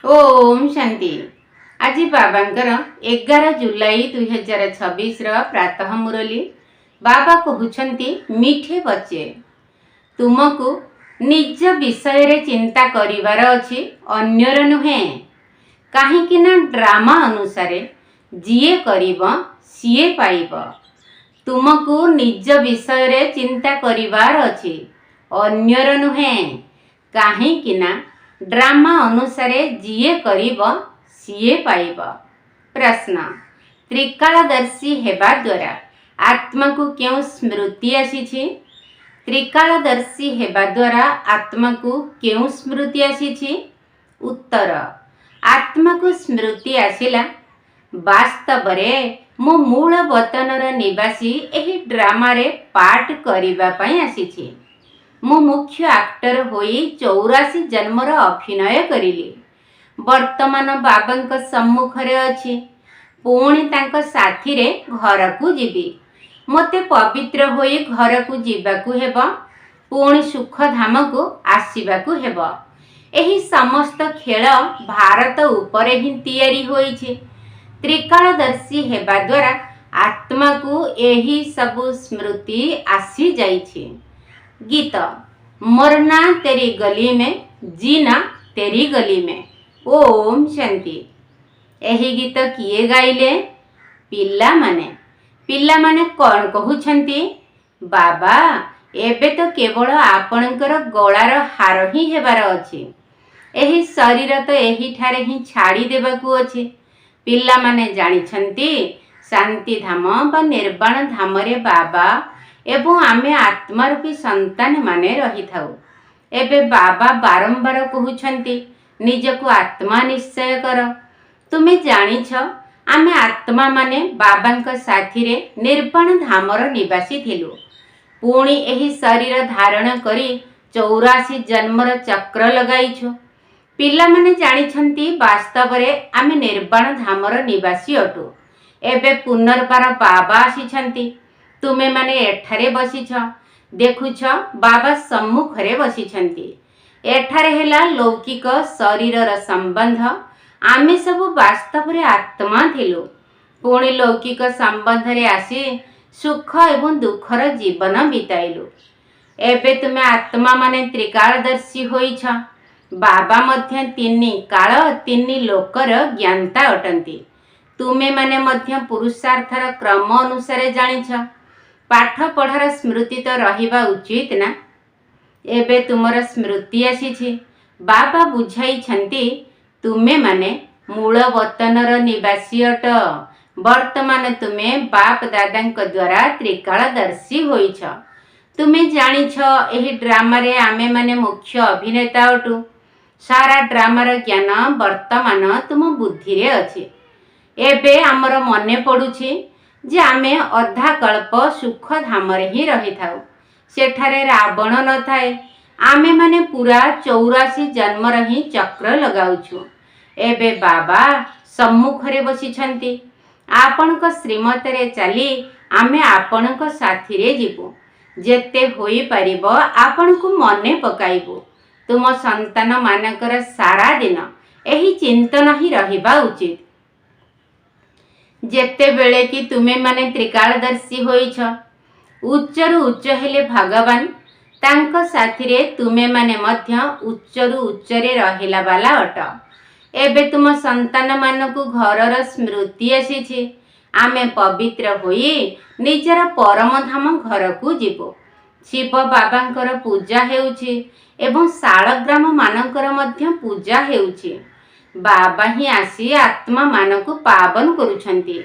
ओम शांति। आज बाबांकर 11 जुलाई 2026 प्रातः मुरली बाबा कहते मीठे बच्चे तुमको निज विषय रे चिंता करिवार अछि अन्यर नुहे कहीं ड्रामा अनुसार जीए करिब सीए पाइब। तुमको निज विषय रे चिंता करिवार अछि अन्यर नुहे कहीं ड्रामा अनुसार जीए करिब सीए पाइब। प्रश्न त्रिकालदर्शी हेबा द्वारा आत्मा को क्यों स्मृति आसीछि? त्रिकालदर्शी हेबा द्वारा आत्मा को क्यों स्मृति आसीछि? उत्तर आत्मा को स्मृति आसिला वास्तव रे मो मूल वतनर निवासी एही ड्रामा रे पार्ट करिबा पई आसीछि। मु मुख्य एक्टर होई 84 जन्मर अभिनय करिली। वर्तमान बाबांक सम्मुखरे अछि। पुणी तांक साथी रे घर को जीवी। मते पवित्र होई घर को जीवाकू हेबा। पुणी सुख धाम को आसीबाकू हेबा। एही समस्त खेल भारत उपरे ही तैयारी होईछि। त्रिकालदर्शी हेबा द्वारा आत्मा को एही सबु स्मृति आसी जाईछि। गीत मरना तेरी गली में जीना तेरी गली में। ओम शांति। एही गीत किए गाइले? पिला माने कौन कहउछंती? बाबा एबे तो केवल आपणकर गଳାର हार ही हेबार अछि। एही शरीर तो एही ठारे ही छाड़ी देबाकू अछि। पिला माने जानिछंती शांति धाम बा निर्वाण धाम रे बाबा एवं आमे आत्मारूपी संतान माने रही थाउ। एबे बाबा बारंबार कहउछंती निजको आत्मा निश्चय कर। तुमे जानिछ आमे आत्मा माने बाबांक साथी रे निर्वाण धामर निवासी थिलु। पुणी एही शरीर धारण करी 84 जन्मर चक्र लगाइछु। पिला माने जानिछंती वास्तव रे आमे निर्वाण धामर निवासी अटु। एबे पुनर्बार बाबा आसीछंती। तुमे माने एठारे बसीछ देखुछ बाबा सम्मुखरे बसीछंती। एठारे हेला लौकिक शरीरर संबंध। आमे सब वास्तव रे आत्मा थिलु। पुणी लौकिक संबंध रे आसी सुख एवं दुखर जीवन बिताइलु। एबे तुमे आत्मा माने त्रिकालदर्शी होइछ। बाबा मध्य तिनि काल तिनि लोकर ज्ञाता अटंती। तुमे माने मध्य पुरुषार्थर क्रम अनुसार जानिछ। पाठ पढ़ार स्मृति तो रहिबा उचित ना। एबे तुमर स्मृति आसीछि। बाबा बुझाई छंती तुमे माने मूल वतनर निवासी अट। वर्तमान तुमे बाप दादांक द्वारा त्रिकालदर्शी होइछ। तुमे जानिछ एही ड्रामा रे आमे माने मुख्य अभिनेता अटु। सारा ड्रामार ज्ञान वर्तमान तुम बुद्धि रे अछि। एबे आमर मने पडुछि जे आमे अधा कल्प सुख धाम रे ही रही थाउ। सेठारे रावण न थाए। आमे माने पूरा 84 जन्मर ही चक्र लगाउछु। एबे बाबा सम्मुखरे बसिछंती। आपणक श्रीमत रे चली आमे आपणक साथी रे जीवु। जेते होई परिबो आपणकु मने पकाइबु। तुम संतान मानकर सारा दिन एही चिंतन ही रहिबा उचित। जेते बेले कि तुमे माने त्रिकालदर्शी होइछ। उच्चरु उच्च हेले भगवान तांक साथी रे तुमे माने मध्य उच्चरु उच्चरे रहिला बाला अट। एबे तुम संतान मानकु घरर स्मृति आसीछि। आमे पवित्र होई निजर परम धाम घर को जीवो। शिव बाबांकर पूजा हेउछि एवं शालग्राम मानकर मध्य पूजा हेउछि। बाबा ही आसी आत्मा मानकु पावन करुछंती।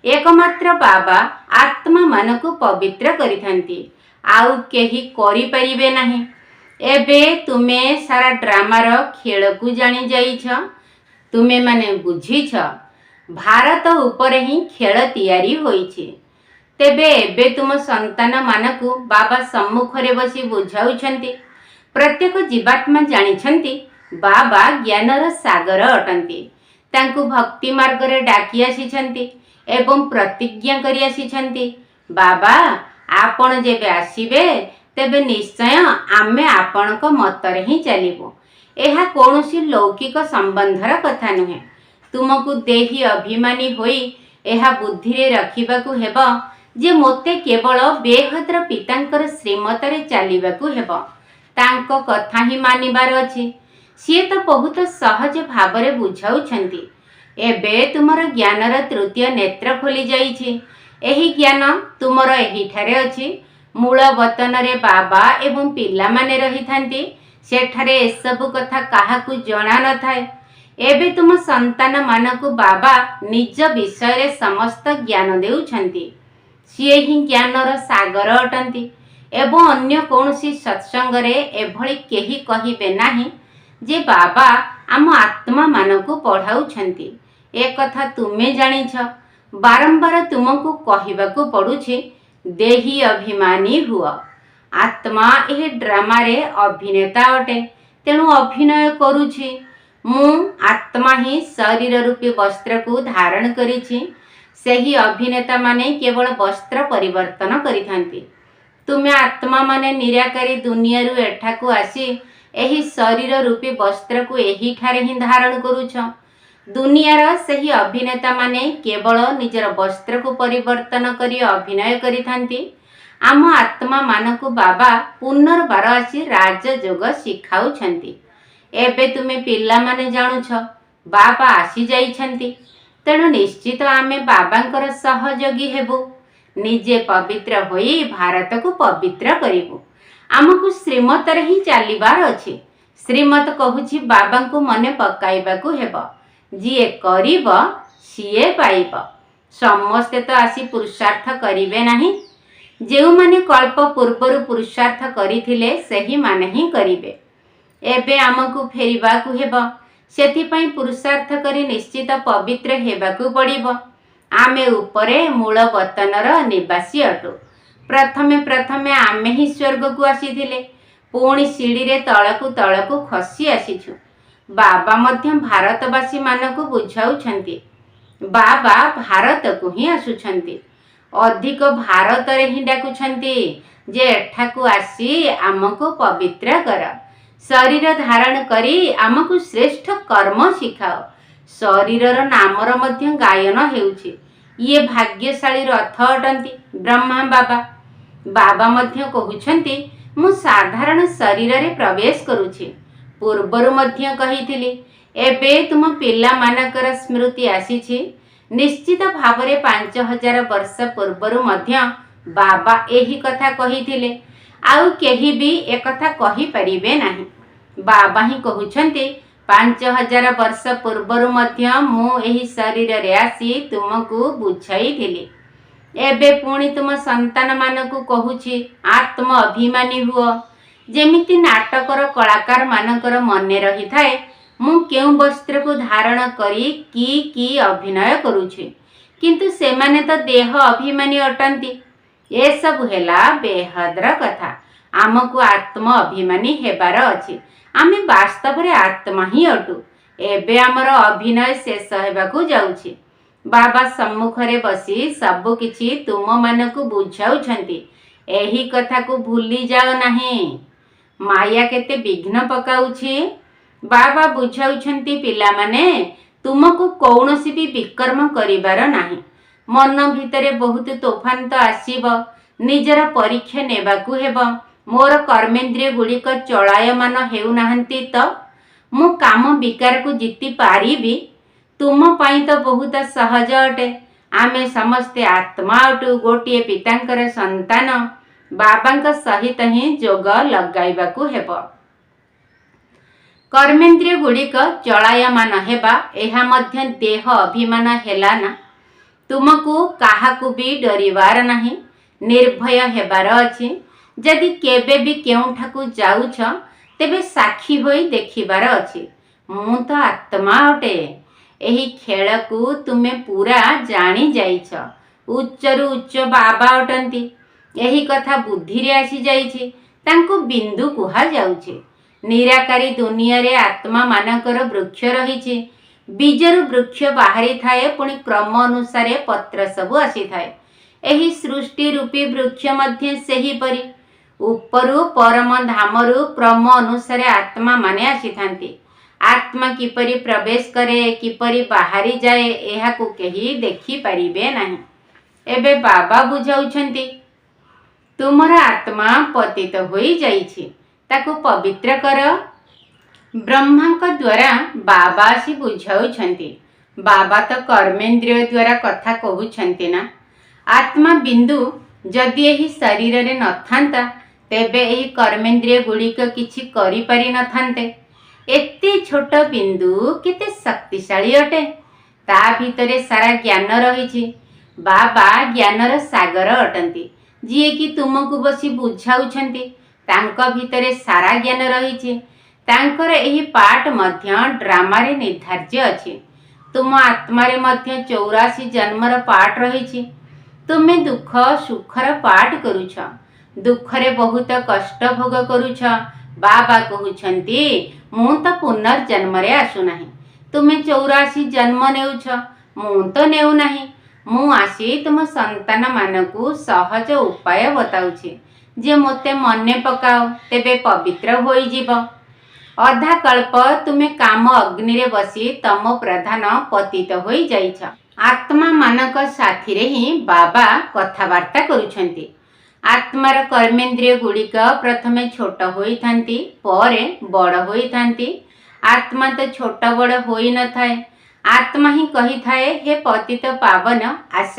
एकमात्र बाबा आत्मा मानकु पवित्र करिथंती। आउ केही करि परिबे नाही। एबे तुमे सारा ड्रामार खेल को जानी जाइछ। तुमे माने बुझिछ भारत उपरे ही खेल तैयारी होइछि। तेबे एबे तुम संतान मानकु बाबा सम्मुखरे बसी बुझाउछंती। प्रत्येक जीवात्मा जानिछंती बाबा ज्ञानर सागर अटंती। तांकु भक्ति मार्ग रे डाकी आसीछंती एवं प्रतिज्ञा करि आसीछंती बाबा आपण जेबे आसीबे तेबे निश्चय आमे आपणक मतरे ही चलिबो। ଏହା କୌଣସି ଲୌକିକ ସମ୍ବନ୍ଧର କଥା ନୁହେଁ। ତୁମକୁ ଦେହୀ ଅଭିମାନୀ ହୋଇ ଏହା ବୁଦ୍ଧିରେ ରଖିବାକୁ ହେବ ଯେ ମୋତେ କେବଳ ବେହଦ୍ର ପିତାଙ୍କର ଶ୍ରୀମତରେ ଚାଲିବାକୁ ହେବ। ତାଙ୍କ କଥା ହିଁ ମାନିବାର ଅଛି। ସିଏ ତ ବହୁତ ସହଜ ଭାବରେ ବୁଝାଉଛନ୍ତି। ଏବେ ତୁମର ଜ୍ଞାନର ତୃତୀୟ ନେତ୍ର ଖୋଲି ଯାଇଛି। ଏହି ଜ୍ଞାନ ତୁମର ଏହିଠାରେ ଅଛି। ମୂଳ ବତନରେ ବାବା ଏବଂ ପିଲାମାନେ ରହିଥାନ୍ତି। ସେଠାରେ ଏସବୁ କଥା କାହାକୁ ଜଣା ନଥାଏ। ଏବେ ତୁମ ସନ୍ତାନମାନଙ୍କୁ ବାବା ନିଜ ବିଷୟରେ ସମସ୍ତ ଜ୍ଞାନ ଦେଉଛନ୍ତି। ସିଏ ହିଁ ଜ୍ଞାନର ସାଗର ଅଟନ୍ତି ଏବଂ ଅନ୍ୟ କୌଣସି ସତ୍ସଙ୍ଗରେ ଏଭଳି କେହି କହିବେ ନାହିଁ ଯେ ବାବା ଆମ ଆତ୍ମାମାନଙ୍କୁ ପଢ଼ାଉଛନ୍ତି। ଏକଥା ତୁମେ ଜାଣିଛ। ବାରମ୍ବାର ତୁମକୁ କହିବାକୁ ପଡ଼ୁଛି, ଦେହୀ ଅଭିମାନୀ ହୁଅ। ଆତ୍ମା ଏହି ଡ୍ରାମାରେ ଅଭିନେତା ଅଟେ, ତେଣୁ ଅଭିନୟ କରୁଛି। ମୁଁ ଆତ୍ମା ହିଁ ଶରୀର ରୂପୀ ବସ୍ତ୍ରକୁ ଧାରଣ କରିଛି। ସେହି ଅଭିନେତାମାନେ କେବଳ ବସ୍ତ୍ର ପରିବର୍ତ୍ତନ କରିଥାନ୍ତି। ତୁମେ ଆତ୍ମାମାନେ ନିରାକାରୀ ଦୁନିଆରୁ ଏଠାକୁ ଆସି ଏହି ଶରୀର ରୂପୀ ବସ୍ତ୍ରକୁ ଏହିଠାରେ ହିଁ ଧାରଣ କରୁଛ। ଦୁନିଆର ସେହି ଅଭିନେତାମାନେ କେବଳ ନିଜର ବସ୍ତ୍ରକୁ ପରିବର୍ତ୍ତନ କରି ଅଭିନୟ କରିଥାନ୍ତି। ଆମ ଆତ୍ମାମାନଙ୍କୁ ବାବା ପୁନର୍ବାର ଆସି ରାଜଯୋଗ ଶିଖାଉଛନ୍ତି। ଏବେ ତୁମେ ପିଲାମାନେ ଜାଣୁଛ, ବାବା ଆସିଯାଇଛନ୍ତି। ତେଣୁ ନିଶ୍ଚିତ ଆମେ ବାବାଙ୍କର ସହଯୋଗୀ ହେବୁ। ନିଜେ ପବିତ୍ର ହୋଇ ଭାରତକୁ ପବିତ୍ର କରିବୁ। ଆମକୁ ଶ୍ରୀମତରେ ହିଁ ଚାଲିବାର ଅଛି। ଶ୍ରୀମତ କହୁଛି ବାବାଙ୍କୁ ମନେ ପକାଇବାକୁ ହେବ। ଯିଏ କରିବ ସିଏ ପାଇବ। ସମସ୍ତେ ତ ଆସି ପୁରୁଷାର୍ଥ କରିବେ ନାହିଁ। ଯେଉଁମାନେ କଳ୍ପ ପୂର୍ବରୁ ପୁରୁଷାର୍ଥ କରିଥିଲେ ସେହିମାନେ ହିଁ କରିବେ। ଏବେ ଆମକୁ ଫେରିବାକୁ ହେବ। ସେଥିପାଇଁ ପୁରୁଷାର୍ଥ କରି ନିଶ୍ଚିତ ପବିତ୍ର ହେବାକୁ ପଡ଼ିବ। ଆମେ ଉପରେ ମୂଳ ବତନର ନିବାସୀ ଅଟୁ। ପ୍ରଥମେ ଆମେ ହିଁ ସ୍ୱର୍ଗକୁ ଆସିଥିଲେ। ପୁଣି ସିଡ଼ିରେ ତଳକୁ ତଳକୁ ଖସି ଆସିଛୁ। ବାବା ମଧ୍ୟ ଭାରତବାସୀମାନଙ୍କୁ ବୁଝାଉଛନ୍ତି। ବାବା ଭାରତକୁ ହିଁ ଆସୁଛନ୍ତି। ଅଧିକ ଭାରତରେ ହିଁ ଡାକୁଛନ୍ତି ଯେ ଏଠାକୁ ଆସି ଆମକୁ ପବିତ୍ର କର। ଶରୀର ଧାରଣ କରି ଆମକୁ ଶ୍ରେଷ୍ଠ କର୍ମ ଶିଖାଅ। ଶରୀରର ନାମର ମଧ୍ୟ ଗାୟନ ହେଉଛି। ଇଏ ଭାଗ୍ୟଶାଳୀ ରଥ ଅଟନ୍ତି ବ୍ରହ୍ମା ବାବା। ବାବା ମଧ୍ୟ କହୁଛନ୍ତି, ମୁଁ ସାଧାରଣ ଶରୀରରେ ପ୍ରବେଶ କରୁଛି। ପୂର୍ବରୁ ମଧ୍ୟ କହିଥିଲି। ଏବେ ତୁମ ପିଲାମାନଙ୍କର ସ୍ମୃତି ଆସିଛି। ନିଶ୍ଚିତ ଭାବରେ 5000 ବର୍ଷ ପୂର୍ବରୁ ମଧ୍ୟ ବାବା ଏହି କଥା କହିଥିଲେ। ଆଉ କେହି ବି ଏକଥା କହିପାରିବେ ନାହିଁ। ବାବା ହିଁ କହୁଛନ୍ତି, 5000 ବର୍ଷ ପୂର୍ବରୁ ମଧ୍ୟ ମୁଁ ଏହି ଶରୀରରେ ଆସି ତୁମକୁ ବୁଝାଇଥିଲି। ଏବେ ପୁଣି ତୁମ ସନ୍ତାନମାନଙ୍କୁ କହୁଛି, ଆତ୍ମ ଅଭିମାନୀ ହୁଅ। ଯେମିତି ନାଟକର କଳାକାରମାନଙ୍କର ମନେ ରହିଥାଏ ମୁଁ କେଉଁ ବସ୍ତ୍ରକୁ ଧାରଣ କରି କି ଅଭିନୟ କରୁଛି। କିନ୍ତୁ ସେମାନେ ତ ଦେହ ଅଭିମାନୀ ଅଟନ୍ତି। ଏସବୁ ହେଲା ବେହଦର କଥା। ଆମକୁ ଆତ୍ମ ଅଭିମାନୀ ହେବାର ଅଛି। ଆମେ ବାସ୍ତବରେ ଆତ୍ମା ହିଁ ଅଟୁ। ଏବେ ଆମର ଅଭିନୟ ଶେଷ ହେବାକୁ ଯାଉଛି। ବାବା ସମ୍ମୁଖରେ ବସି ସବୁ କିଛି ତୁମମାନଙ୍କୁ ବୁଝାଉଛନ୍ତି। ଏହି କଥାକୁ ଭୁଲି ଯାଅ ନାହିଁ। ମାୟା କେତେ ବିଘ୍ନ ପକାଉଛି। ବାବା ବୁଝାଉଛନ୍ତି, ପିଲାମାନେ ତୁମକୁ କୌଣସି ବି ବିକର୍ମ କରିବାର ନାହିଁ। ମନ ଭିତରେ ବହୁତ ତୋଫାନ ତ ଆସିବ। ନିଜର ପରୀକ୍ଷା ନେବାକୁ ହେବ। ମୋର କର୍ମେନ୍ଦ୍ରିୟ ଗୁଡ଼ିକ ଚଳାୟମାନ ହେଉନାହାନ୍ତି ତ ମୁଁ କାମ ବିକାରକୁ ଜିତି ପାରିବି? ତୁମ ପାଇଁ ତ ବହୁତ ସହଜ ଅଟେ। ଆମେ ସମସ୍ତେ ଆତ୍ମା ଅଟୁ, ଗୋଟିଏ ପିତାଙ୍କର ସନ୍ତାନ। ବାବାଙ୍କ ସହିତ ହିଁ ଯୋଗ ଲଗାଇବାକୁ ହେବ। କର୍ମେନ୍ଦ୍ରିୟ ଗୁଡ଼ିକ ଚଳାୟମାନ ହେବା, ଏହା ମଧ୍ୟ ଦେହ ଅଭିମାନ ହେଲା ନା। ତୁମକୁ କାହାକୁ ବି ଡରିବାର ନାହିଁ। ନିର୍ଭୟ ହେବାର ଅଛି। ଯଦି କେବେ ବି କେଉଁଠାକୁ ଯାଉଛ ତେବେ ସାକ୍ଷୀ ହୋଇ ଦେଖିବାର ଅଛି, ମୁଁ ତ ଆତ୍ମା ଅଟେ। ଏହି ଖେଳକୁ ତୁମେ ପୁରା ଜାଣି ଯାଇଛ। ଉଚ୍ଚରୁ ଉଚ୍ଚ ବାବା ଅଟନ୍ତି। ଏହି କଥା ବୁଦ୍ଧିରେ ଆସିଯାଇଛି। ତାଙ୍କୁ ବିନ୍ଦୁ କୁହାଯାଉଛି। ନିରାକାରୀ ଦୁନିଆରେ ଆତ୍ମାମାନଙ୍କର ବୃକ୍ଷ ରହିଛି। ବୀଜରୁ ବୃକ୍ଷ ବାହାରିଥାଏ, ପୁଣି କ୍ରମ ଅନୁସାରେ ପତ୍ର ସବୁ ଆସିଥାଏ। ଏହି ସୃଷ୍ଟି ରୂପୀ ବୃକ୍ଷ ମଧ୍ୟ ସେହିପରି। ଉପରୁ ପରମ ଧାମରୁ କ୍ରମ ଅନୁସାରେ ଆତ୍ମା ମାନେ ଆସିଥାନ୍ତି। ଆତ୍ମା କିପରି ପ୍ରବେଶ କରେ, କିପରି ବାହାରି ଯାଏ, ଏହାକୁ କେହି ଦେଖିପାରିବେ ନାହିଁ। ଏବେ ବାବା ବୁଝାଉଛନ୍ତି, ତୁମର ଆତ୍ମା ପତିତ ହୋଇଯାଇଛି, ତାକୁ ପବିତ୍ର କର। ବ୍ରହ୍ମାଙ୍କ ଦ୍ୱାରା ବାବା ଆସି ବୁଝାଉଛନ୍ତି। ବାବା ତ କର୍ମେନ୍ଦ୍ରିୟ ଦ୍ୱାରା କଥା କହୁଛନ୍ତି ନା। ଆତ୍ମା ବିନ୍ଦୁ ଯଦି ଏହି ଶରୀରରେ ନଥାନ୍ତା, ତେବେ ଏହି କର୍ମେନ୍ଦ୍ରିୟ ଗୁଡ଼ିକ କିଛି କରିପାରିନଥାନ୍ତେ। ଏତେ ଛୋଟ ବିନ୍ଦୁ କେତେ ଶକ୍ତିଶାଳୀ ଅଟେ। ତା ଭିତରେ ସାରା ଜ୍ଞାନ ରହିଛି। ବାବା ଜ୍ଞାନର ସାଗର ଅଟନ୍ତି। ଯିଏକି ତୁମକୁ ବସି ବୁଝାଉଛନ୍ତି, ତାଙ୍କ ଭିତରେ ସାରା ଜ୍ଞାନ ରହିଛି। ତାଙ୍କର ଏହି ପାଠ ମଧ୍ୟ ଡ୍ରାମାରେ ନିର୍ଦ୍ଧାର୍ଯ୍ୟ ଅଛି। ତୁମ ଆତ୍ମାରେ ମଧ୍ୟ 84 ଜନ୍ମର ପାଠ ରହିଛି। ତୁମେ ଦୁଃଖ ସୁଖର ପାଠ କରୁଛ, ଦୁଃଖରେ ବହୁତ କଷ୍ଟ ଭୋଗ କରୁଛ। ବାବା କହୁଛନ୍ତି, ମୁଁ ତ ପୁନର୍ଜନ୍ମରେ ଆସୁନାହିଁ। ତୁମେ 84 ଜନ୍ମ ନେଉଛ, ମୁଁ ତ ନେଉନାହିଁ। ମୁଁ ଆସି ତୁମ ସନ୍ତାନମାନଙ୍କୁ ସହଜ ଉପାୟ ବତାଉଛି ଯେ ମୋତେ ମନେ ପକାଅ, ତେବେ ପବିତ୍ର ହୋଇଯିବ। ଅଧା କଳ୍ପ ତୁମେ କାମ ଅଗ୍ନିରେ ବସି ତମ ପ୍ରଧାନ ପତିତ ହୋଇଯାଇଛ। ଆତ୍ମାମାନଙ୍କ ସାଥିରେ ହିଁ ବାବା କଥାବାର୍ତ୍ତା କରୁଛନ୍ତି। ଆତ୍ମାର କର୍ମେନ୍ଦ୍ରିୟ ଗୁଡ଼ିକ ପ୍ରଥମେ ଛୋଟ ହୋଇଥାନ୍ତି, ପରେ ବଡ଼ ହୋଇଥାନ୍ତି। ଆତ୍ମା ତ ଛୋଟ ବଡ଼ ହୋଇନଥାଏ। ଆତ୍ମା ହିଁ କହିଥାଏ, ହେ ପତିତ ପାବନ ଆସ।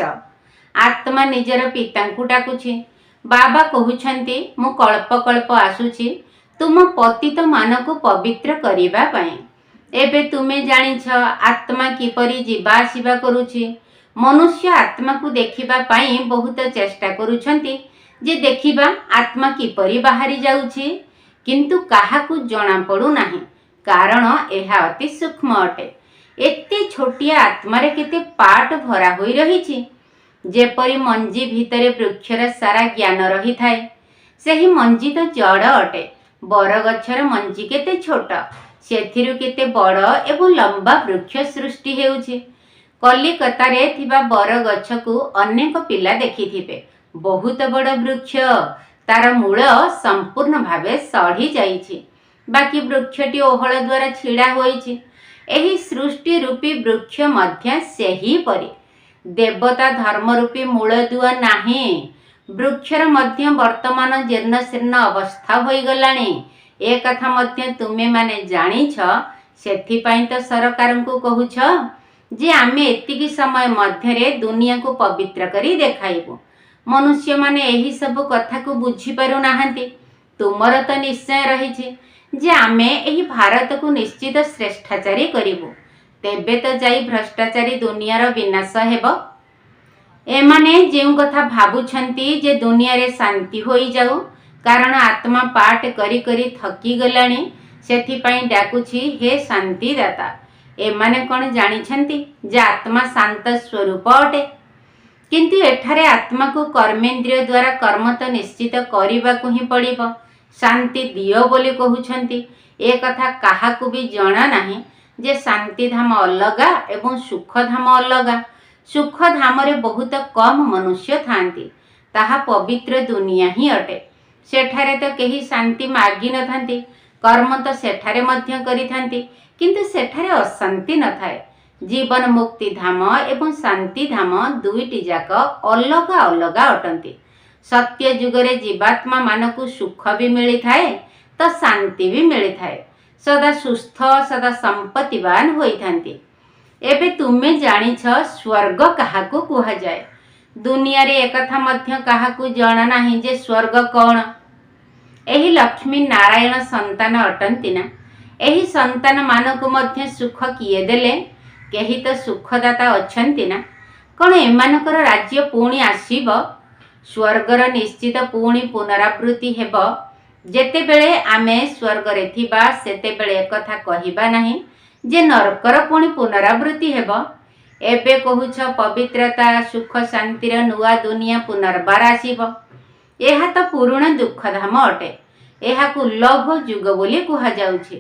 ଆତ୍ମା ନିଜର ପିତାଙ୍କୁ ଡାକୁଛି। ବାବା କହୁଛନ୍ତି, ମୁଁ କଳ୍ପ କଳ୍ପ ଆସୁଛି ତୁମ ପତିତମାନଙ୍କୁ ପବିତ୍ର କରିବା ପାଇଁ। ଏବେ ତୁମେ ଜାଣିଛ ଆତ୍ମା କିପରି ଯିବା ଆସିବା କରୁଛି। ମନୁଷ୍ୟ ଆତ୍ମାକୁ ଦେଖିବା ପାଇଁ ବହୁତ ଚେଷ୍ଟା କରୁଛନ୍ତି ଯେ ଦେଖିବା ଆତ୍ମା କିପରି ବାହାରି ଯାଉଛି, କିନ୍ତୁ କାହାକୁ ଜଣାପଡ଼ୁନାହିଁ, କାରଣ ଏହା ଅତି ସୂକ୍ଷ୍ମ ଅଟେ। ଏତେ ଛୋଟିଆ ଆତ୍ମାରେ କେତେ ପାଠ ଭରା ହୋଇ ରହିଛି। ଯେପରି ମଞ୍ଜି ଭିତରେ ବୃକ୍ଷର ସାରା ଜ୍ଞାନ ରହିଥାଏ। ସେହି ମଞ୍ଜି ତ ଜଡ଼ ଅଟେ। ବରଗଛର ମଞ୍ଜି କେତେ ଛୋଟ, ସେଥିରୁ କେତେ ବଡ଼ ଏବଂ ଲମ୍ବା ବୃକ୍ଷ ସୃଷ୍ଟି ହେଉଛି। କଲିକତାରେ ଥିବା ବରଗଛକୁ ଅନେକ ପିଲା ଦେଖିଥିବେ। ବହୁତ ବଡ଼ ବୃକ୍ଷ, ତାର ମୂଳ ସମ୍ପୂର୍ଣ୍ଣ ଭାବେ ସଢ଼ି ଯାଇଛି, ବାକି ବୃକ୍ଷଟି ଓହଳ ଦ୍ୱାରା ଛିଡ଼ା ହୋଇଛି। ଏହି ସୃଷ୍ଟି ରୂପୀ ବୃକ୍ଷ ମଧ୍ୟ ସେହିପରି। ଦେବତା ଧର୍ମ ରୂପୀ ମୂଳଦୁଆ ନାହିଁ। ବୃକ୍ଷର ମଧ୍ୟ ବର୍ତ୍ତମାନ ଜୀର୍ଣ୍ଣଶୀର୍ଣ୍ଣ ଅବସ୍ଥା ହୋଇଗଲାଣି। ଏ କଥା ମଧ୍ୟ ତୁମେମାନେ ଜାଣିଛ। ସେଥିପାଇଁ ତ ସରକାରଙ୍କୁ କହୁଛ ଯେ ଆମେ ଏତିକି ସମୟ ମଧ୍ୟରେ ଦୁନିଆକୁ ପବିତ୍ର କରି ଦେଖାଇବୁ। ମନୁଷ୍ୟମାନେ ଏହି ସବୁ କଥାକୁ ବୁଝିପାରୁନାହାନ୍ତି। ତୁମର ତ ନିଶ୍ଚୟ ରହିଛି ଯେ ଆମେ ଏହି ଭାରତକୁ ନିଶ୍ଚିତ ଶ୍ରେଷ୍ଠାଚାରୀ କରିବୁ। ତେବେ ତ ଯାଇ ଭ୍ରଷ୍ଟାଚାରୀ ଦୁନିଆର ବିନାଶ ହେବ। ଏମାନେ ଯେଉଁ କଥା ଭାବୁଛନ୍ତି ଯେ ଦୁନିଆରେ ଶାନ୍ତି ହୋଇଯାଉ, କାରଣ ଆତ୍ମା ପାଠ କରି କରି ଥକିଗଲାଣି, ସେଥିପାଇଁ ଡାକୁଛି, ହେ ଶାନ୍ତିଦାତା। ଏମାନେ କ'ଣ ଜାଣିଛନ୍ତି ଯେ ଆତ୍ମା ଶାନ୍ତ ସ୍ୱରୂପ ଅଟେ? କିନ୍ତୁ ଏଠାରେ ଆତ୍ମାକୁ କର୍ମେନ୍ଦ୍ରିୟ ଦ୍ୱାରା କର୍ମ ତ ନିଶ୍ଚିତ କରିବାକୁ ହିଁ ପଡ଼ିବ। ଶାନ୍ତି ଦିଅ ବୋଲି କହୁଛନ୍ତି। ଏ କଥା କାହାକୁ ବି ଜଣା ନାହିଁ ଯେ ଶାନ୍ତିଧାମ ଅଲଗା ଏବଂ ସୁଖଧାମ ଅଲଗା। ସୁଖଧାମରେ ବହୁତ କମ୍ ମନୁଷ୍ୟ ଥାଆନ୍ତି। ତାହା ପବିତ୍ର ଦୁନିଆ ହିଁ ଅଟେ। ସେଠାରେ ତ କେହି ଶାନ୍ତି ମାଗିନଥାନ୍ତି। କର୍ମ ତ ସେଠାରେ ମଧ୍ୟ କରିଥାନ୍ତି, କିନ୍ତୁ ସେଠାରେ ଅଶାନ୍ତି ନଥାଏ। ଜୀବନ ମୁକ୍ତି ଧାମ ଏବଂ ଶାନ୍ତି ଧାମ ଦୁଇଟି ଯାକ ଅଲଗା ଅଲଗା ଅଟନ୍ତି। ସତ୍ୟ ଯୁଗରେ ଜୀବାତ୍ମା ମାନଙ୍କୁ ସୁଖ ବି ମିଳିଥାଏ ତ ଶାନ୍ତି ବି ମିଳିଥାଏ। ସଦା ସୁସ୍ଥ, ସଦା ସମ୍ପତ୍ତିବାନ ହୋଇଥାନ୍ତି। ଏବେ ତୁମେ ଜାଣିଛ ସ୍ୱର୍ଗ କାହାକୁ କୁହାଯାଏ। ଦୁନିଆରେ ଏକଥା ମଧ୍ୟ କାହାକୁ ଜଣା ନାହିଁ ଯେ ସ୍ୱର୍ଗ କ'ଣ। ଏହି ଲକ୍ଷ୍ମୀ ନାରାୟଣ ସନ୍ତାନ ଅଟନ୍ତି ନା। ଏହି ସନ୍ତାନମାନଙ୍କୁ ମଧ୍ୟ ସୁଖ କିଏ ଦେଲେ? କେହି ତ ସୁଖଦାତା ଅଛନ୍ତି ନା। କ'ଣ ଏମାନଙ୍କର ରାଜ୍ୟ ପୁଣି ଆସିବ? ସ୍ୱର୍ଗର ନିଶ୍ଚିତ ପୁଣି ପୁନରାବୃତ୍ତି ହେବ। ଯେତେବେଳେ ଆମେ ସ୍ୱର୍ଗରେ ଥିବା, ସେତେବେଳେ ଏକଥା କହିବା ନାହିଁ ଯେ ନରକର ପୁଣି ପୁନରାବୃତ୍ତି ହେବ। ଏବେ କହୁଛ ପବିତ୍ରତା, ସୁଖ, ଶାନ୍ତିର ନୂଆ ଦୁନିଆ ପୁନର୍ବାର ଆସିବ। ଏହା ତ ପୁରୁଣା ଦୁଃଖଧାମ ଅଟେ। ଏହାକୁ ଲୌହ ଯୁଗ ବୋଲି କୁହାଯାଉଛି।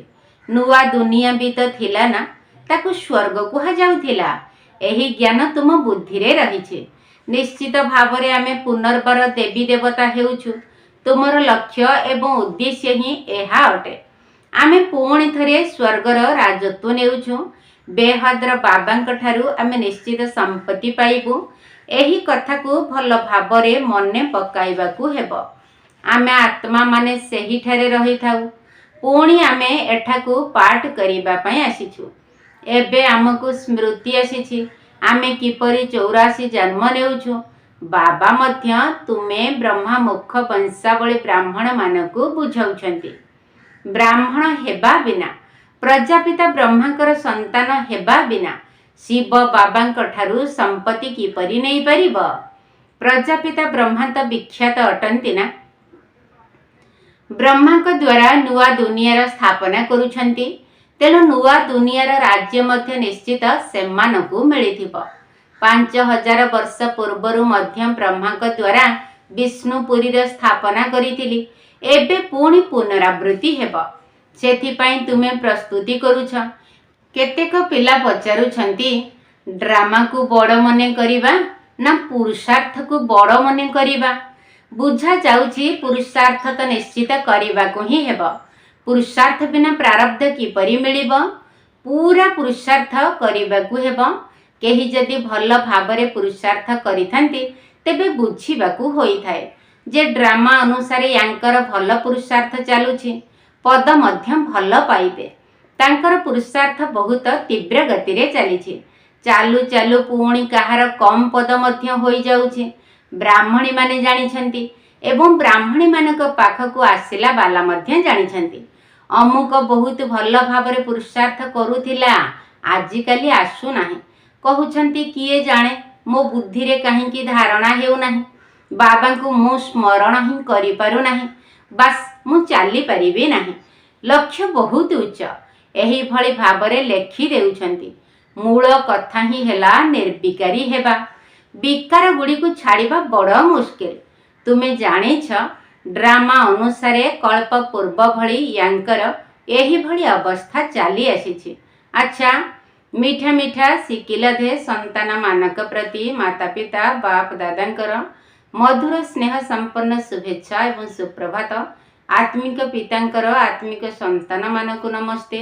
ନୂଆ ଦୁନିଆ ବି ତ ଥିଲା ନା, ତାକୁ ସ୍ୱର୍ଗ କୁହାଯାଉଥିଲା। ଏହି ଜ୍ଞାନ ତୁମ ବୁଦ୍ଧିରେ ରହିଛି। ନିଶ୍ଚିତ ଭାବରେ ଆମେ ପୁନର୍ବାର ଦେବୀ ଦେବତା ହେଉଛୁ। तुमर लक्ष्य एवं उद्देश्य ही एहा अटे। आमे पुणी थरे स्वर्गर राजत्व नेउछु। बेहद्र बाबांक ठारू आमे निश्चित संपत्ति पाइबु। एही कथा को भल भाबरे मने पकाइबाकू हेबो। आमे आत्मा माने सेही ठारे रही थाउ। पुणी आमे एठाकू पाठ करिबा पई आसीछु। एबे आमको स्मृति आसीछि आमे किपरि 84 जन्म नेउछु। बाबा मध्य तुमे ब्रह्मा मुख वंशावली ब्राह्मण मानकू बुझाउछंती। ब्राह्मण हेबा बिना प्रजापिता ब्रह्मांकर संतान हेबा बिना शिव बाबांक ठारू संपत्ति किपरि नहीं परिब। प्रजापिता ब्रह्मा तो विख्यात अटंती ना। ब्रह्मांक द्वारा नुआ दुनियार स्थापना करुछंती। तेणु नुआ दुनियार राज्य मध्य निश्चित सेमानकू मिलिथिबो। 5000 वर्ष पूर्वरु मध्य ब्रह्मांक द्वारा विष्णुपुरी स्थापना करिथिली। एबे पुणी पुनरावृत्ति हेबो। सेथिपाई तुमे प्रस्तुति करुछ। केतेक पिला पचारुछंती ड्रामा को बड़ मने करिबा ना पुरुषार्थ को बड़ मने करिबा। बुझा जाउची पुरुषार्थ तो निश्चित करिबा को ही हेबो। पुरुषार्थ बिना प्रारब्ध किपरि मिलिबो। पूरा पुरुषार्थ करिबा को हेबो। केही जदि भल भाबरे पुरुषार्थ करिथांती तेबे बुझिबा को होई थाए जे ड्रामा अनुसार यांकर भल पुरुषार्थ चालुछि। पद मध्य भल पाइबे। तांकर पुरुषार्थ बहुत तीव्र गति रे चलीछि। चालू चालू पुणी कहार कम पद मध्य होई जाउछि। ब्राह्मणी माने जानिछंती एवं ब्राह्मणी मानक पाखकू आसिला बाला मध्य जानिछंती। अमुक बहुत भल भाबरे पुरुषार्थ करुथिला आजिकाली आसु नाही। कहउछंती किए जाने मो बुद्धि रे काहे की धारणा हेउ नाही। बाबा को मो स्मरण ही करि पारु नाही। बस मु चाली परिबे नाही। लक्ष्य बहुत उच्च एही भली भाबरे लेखि देउछंती। मूल कथा ही हेला निर्विकारी हेबा। विकार गुड़ी को छाड़िबा बड़ मुश्किल। तुमे जानिछ ड्रामा अनुसारे कल्प पूर्व भली यांकर एही भली अवस्था चाली आसीछि। अच्छा मीठा मीठा सिकिलधे संतान मानक प्रति माता पिता बाप दादांकर मधुर स्नेह संपन्न शुभेच्छा एवं सुप्रभात। आत्मिक पितांकर आत्मिक संतान मानक नमस्ते।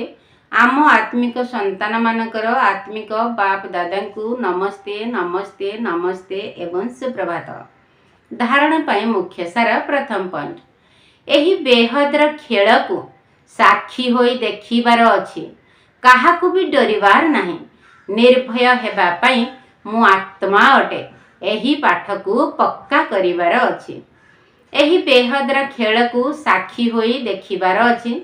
आम आत्मिक संतान मानकर आत्मिक बाप दादांकु नमस्ते नमस्ते नमस्ते एवं सुप्रभात। धारणा पाई मुख्य सार प्रथम पॉइंट एही बेहद्र खेल को साक्षी होई देखिबार अछि। काहाकू भी डरिबार नाही। निर्भय हेबा पाई मु आत्मा अटे। एही पाठ को पक्का करिबार अछि। एही बेहद्र खेल को साक्षी होई देखिबार अछि।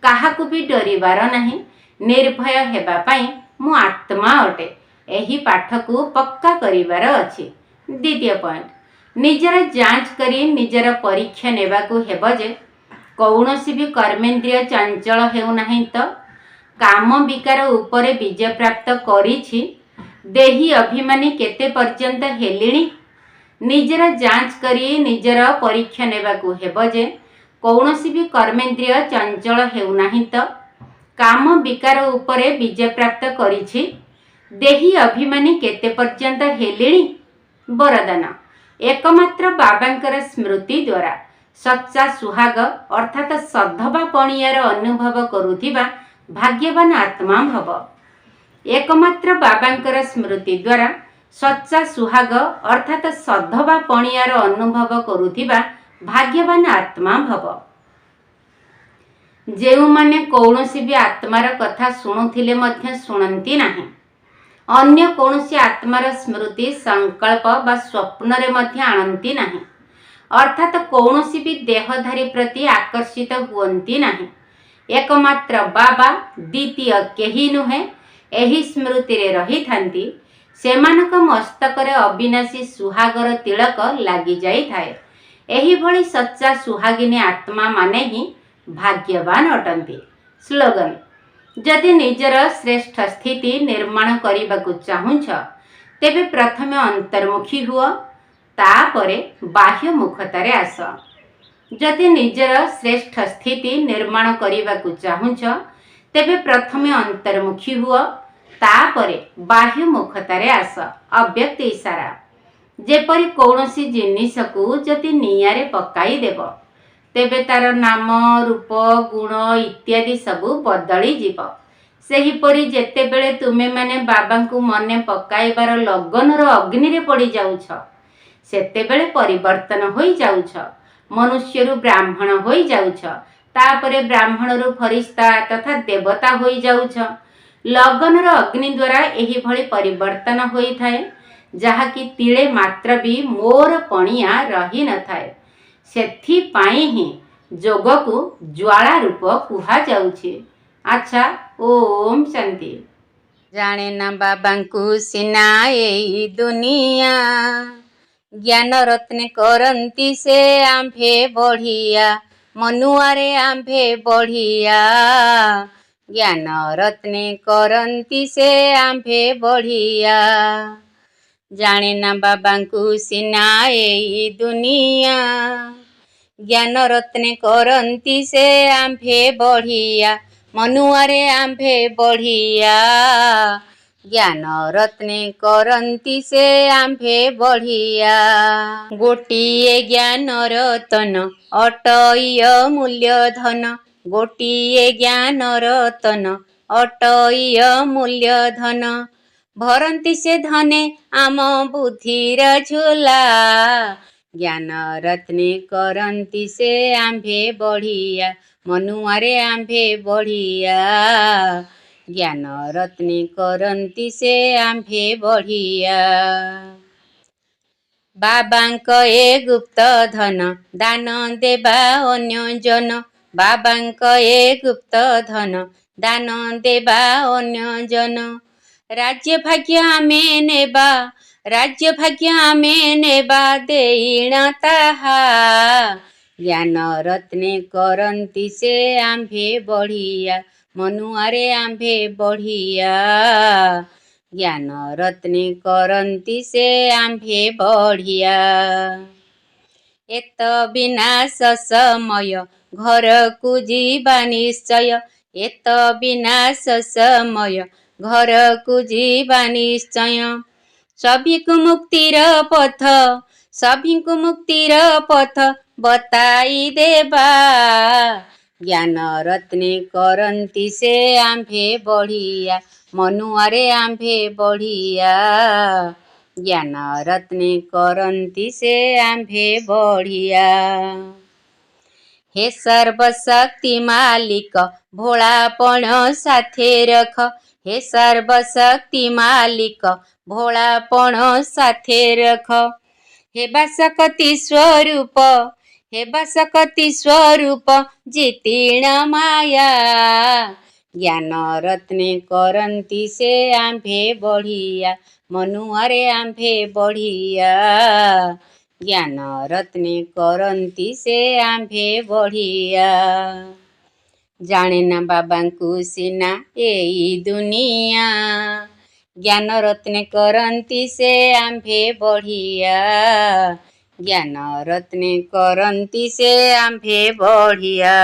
काहाकू भी डरिबार नाही। निर्भय हेबा पाई मु आत्मा अटे। एही पाठ को पक्का करिबार अछि। द्वितीय पॉइंट निजर जांच करी निजर परीक्षा नेबा को हेबो जे कौनसी भी कर्मेंद्रिय चंचल हेउ नाही तो काम विकार उपरे विजय प्राप्त करिछि। देही अभिमानी केते पर्यंत हेलिणी। निजर जांच करी निजर परीक्षा नेबा को हेबो जे कौनसी भी कर्मेंद्रिय चंचल हेउ नाही तो काम विकार उपरे विजय प्राप्त करिछि। देही अभिमानी केते पर्यंत हेलिणी। वरदान एकमात्र बाबांकर स्मृति द्वारा सच्चा सुहाग अर्थात सद्धवा पणियार अनुभव करुथिबा भाग्यवान आत्मा भव। एकमात्र बाबांकर स्मृति द्वारा सच्चा सुहाग अर्थात सद्धवा पणियार अनुभव करुथिबा भाग्यवान आत्मा भव। जेउ माने कौनसी भी आत्मार कथा शुणुथिले मध्य शुणंती नाही। अन्य कौनसी आत्मार स्मृति संकल्प बा स्वप्न रे मध्य आणंती नाही। अर्थात कौनसी भी देहधारी प्रति आकर्षित हुअंती नाही। एकमात्र बाबा द्वितीय केही नुहे। एही स्मृति रे रही थांती। सेमानक मस्तक रे अविनाशी सुहागर तिलक लागी जाई थाए। एही भली सच्चा सुहागिनी आत्मा माने ही भाग्यवान अटंती। स्लोगन जदि निजर श्रेष्ठ स्थिति निर्माण करने चाहूछ तेबे प्रथमे अंतर्मुखी हुआ तापरे बाह्य मुखतारे आस। जदि निजर श्रेष्ठ स्थिति निर्माण करने चाहूछ तेबे प्रथमे अंतर्मुखी हुआ तापरे बाह्य मुखतारे आस। अव्यक्त इशारा जेपरि कौनसी जिनिस को जदि नियारे पकाई देव तेबे तार नाम रूप गुण इत्यादि सबू बदली जीव। सेहीपरि जेतेबेले तुमे माने बाबांकु मने पकाइबार लगनर अग्नि रे पड़ी जाउछ, सेतेबेले परिवर्तन होई जाउछ। मनुष्यरु ब्राह्मण होई जाउछ, तापरे ब्राह्मणरु फरिश्ता तथा देवता होई जाउछ। लगनर अग्नि द्वारा एही भली परिवर्तन होई थाए, जहा कि तिले मात्र भी मोर पणिया रही न थाए। सेथि पाई ही जोग को ज्वाला रूप कुहा जाउछि। अच्छा, ओम शांति। जाने ना बाबांकु सिना एई दुनिया, ज्ञान रत्ने करंती से आंभे बढ़िया, मनुआरे आंभे बढ़िया। ज्ञान रत्ने करंती से आंभे बढ़िया। जाने ना बाबांकु सिना एई दुनिया, ज्ञान रत्ने करंती से आंभे बढ़िया, मनुआरे आंभे बढ़िया। ज्ञान रत्ने करंती से आंभे बढ़िया। गोटिए ज्ञान रतन अटय मूल्य धन, गोटिए ज्ञान रतन अटय मूल्य धन। भरंती से धने आम बुद्धिर झूला, ज्ञान रत्ने करंती से आंभे बढ़िया, मनुआरे आंभे बढ़िया। ज्ञान रत्ने करंती से आंभे बढ़िया। बाबांक ए गुप्त धन दान देबा अन्य जन, बाबांक ए गुप्त धन दान देबा अन्य जन। राज्य भाग्य आमे नेबा, राज्य भाग्य आमे नेबा देईण ताहा, ज्ञान रत्ने करंती से आंभे बढ़िया, मनुआरे आंभे बढ़िया। ज्ञान रत्ने करंती से आंभे बढ़िया। एत विनाश समय घर को जीवा निश्चय, एत विनाश समय घर को जीवा निश्चय। सभी को मुक्तिर पथ, सभी को मुक्तिर पथ बताई देबा, ज्ञान रत्ने करंती से आंभे बढ़िया, मनुआरे आंभे बढ़िया। ज्ञान रत्ने करंती से आंभे बढ़िया। हे सर्वशक्ति मालिक भोलापण साथे रख, हे सर्वशक्ति मालिक भोलापण साथे रख। हे बासकति स्वरूप, हे बासकति स्वरूप जितीर्ण माया, ज्ञान रत्ने करंती से आंभे बढ़िया, मनुआरे आंभे बढ़िया। ज्ञान रत्ने करंती से आंभे बढ़िया। जाने ना बाबांकु सिना एई दुनिया, ज्ञान रत्ने करंती से आंभे बढ़िया, ज्ञान रत्ने करंती से आंभे बढ़िया।